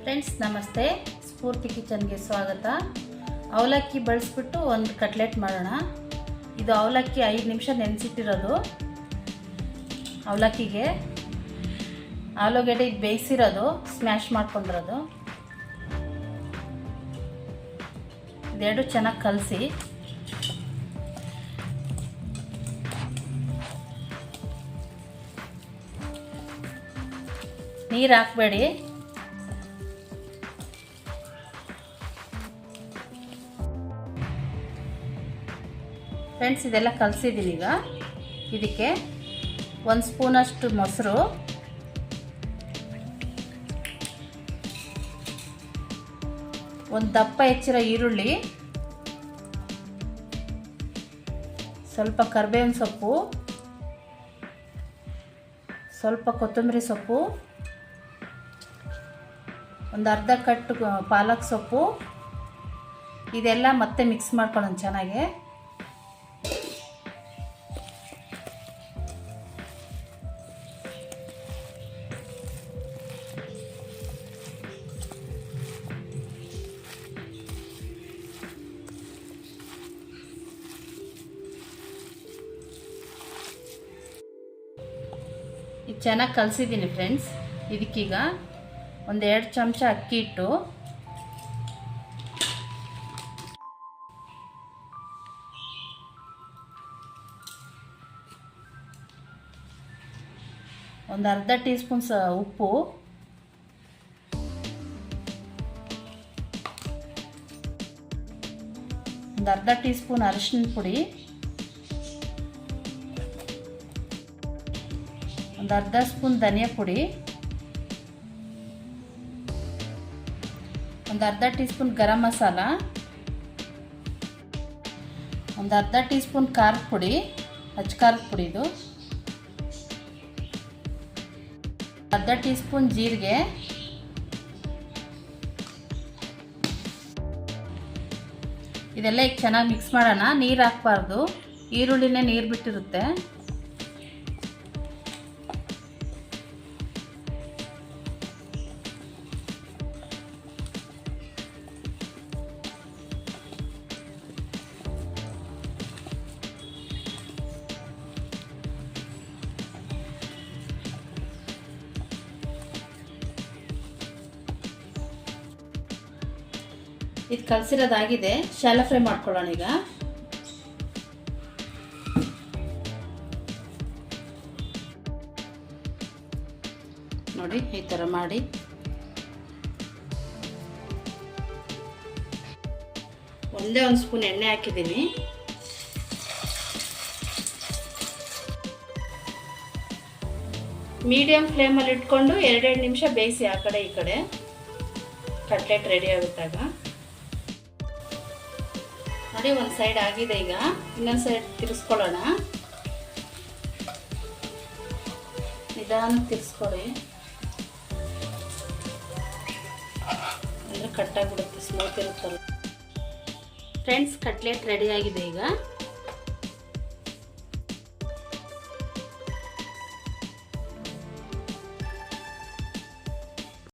Friends ನಮಸ್ತೆ, ಸ್ಫೂರ್ತಿ ಕಿಚನ್ಗೆ ಸ್ವಾಗತ. ಅವಲಕ್ಕಿ ಬಳಸ್ಬಿಟ್ಟು ಒಂದು ಕಟ್ಲೆಟ್ ಮಾಡೋಣ. ಇದು ಅವಲಕ್ಕಿ 5 ನಿಮಿಷ ನೆನೆಸಿಟ್ಟಿರೋದು. ಅವಲಕ್ಕಿಗೆ ಆಲೂಗಡ್ಡೆ ಬೇಯಿಸಿರೋದು, ಸ್ಮ್ಯಾಶ್ ಮಾಡ್ಕೊಂಡಿರೋದು. ಇದೆರಡು ಚೆನ್ನಾಗಿ ಕಲಸಿ ನೀರು ಹಾಕಬೇಡಿ. ಫ್ರೆಂಡ್ಸ್, ಇದೆಲ್ಲ ಕಲಸಿದ್ದೀನಿ. ಈಗ ಇದಕ್ಕೆ 1 ಸ್ಪೂನಷ್ಟು ಮೊಸರು, ಒಂದು ದಪ್ಪ ಹೆಚ್ಚಿರೋ ಈರುಳ್ಳಿ, ಸ್ವಲ್ಪ ಕರಿಬೇವಿನ ಸೊಪ್ಪು, ಸ್ವಲ್ಪ ಕೊತ್ತಂಬರಿ ಸೊಪ್ಪು, ಒಂದು ಅರ್ಧ ಕಟ್ಟು ಪಾಲಕ್ ಸೊಪ್ಪು. ಇದೆಲ್ಲ ಮತ್ತೆ ಮಿಕ್ಸ್ ಮಾಡ್ಕೊಳ್ಳೋಣ ಚೆನ್ನಾಗಿ. ಇದು ಚೆನ್ನಾಗಿ ಕಲಸಿದ್ದೀನಿ ಫ್ರೆಂಡ್ಸ್. ಇದಕ್ಕೀಗ 1-2 ಚಮಚ ಅಕ್ಕಿ ಹಿಟ್ಟು, ಒಂದು ಅರ್ಧ ಟೀ ಸ್ಪೂನ್ ಉಪ್ಪು, ಒಂದು ಅರ್ಧ ಟೀ ಸ್ಪೂನ್ ಅರಿಶಿನ ಪುಡಿ, ಒಂದು ಅರ್ಧ ಸ್ಪೂನ್ ಧನಿಯಾ ಪುಡಿ, ಒಂದು ಅರ್ಧ ಟೀ ಸ್ಪೂನ್ ಗರಂ ಮಸಾಲ, ಒಂದು ಅರ್ಧ ಟೀ ಸ್ಪೂನ್ ಖಾರದ ಪುಡಿ, ಅಚ್ಚ ಖಾರದ ಪುಡಿ, ಇದು ಅರ್ಧ ಟೀ ಸ್ಪೂನ್ ಜೀರಿಗೆ, ಇದೆಲ್ಲ ಈಗ ಚೆನ್ನಾಗಿ ಮಿಕ್ಸ್ ಮಾಡೋಣ. ನೀರು ಹಾಕಬಾರ್ದು, ಈರುಳ್ಳಿನೇ ನೀರು ಬಿಟ್ಟಿರುತ್ತೆ. ಇದು ಕಲಸಿರೋದಾಗಿದೆ. ಶಾಲೋ ಫ್ರೈ ಮಾಡ್ಕೊಳ್ಳೋಣ. ಈಗ ನೋಡಿ, ಈ ಥರ ಮಾಡಿ ಒಂದೇ 1 ಸ್ಪೂನ್ ಎಣ್ಣೆ ಹಾಕಿದ್ದೀನಿ. ಮೀಡಿಯಂ ಫ್ಲೇಮಲ್ಲಿ ಇಟ್ಕೊಂಡು 2 ನಿಮಿಷ ಬೇಯಿಸಿ, ಆ ಕಡೆ ಈ ಕಡೆ. ಕಟ್ಲೆಟ್ ರೆಡಿ ಆಗುತ್ತಾಗ ನೋಡಿ, ಒಂದು ಸೈಡ್ ಆಗಿದೆ. ಈಗ ಇನ್ನೊಂದು ಸೈಡ್ ತಿರ್ಸ್ಕೊಳ್ಳೋಣ. ನಿಧಾನಕ್ಕೆ ತಿರ್ಸ್ಕೊಳ್ಳಿ, ಅಂದರೆ ಕಟ್ಟಾಗ್ಬಿಡುತ್ತೆ, ಸ್ಮೂತ್ ಇರುತ್ತಲ್ಲ. ಫ್ರೆಂಡ್ಸ್, ಕಟ್ಲೆಟ್ ರೆಡಿ ಆಗಿದೆ. ಈಗ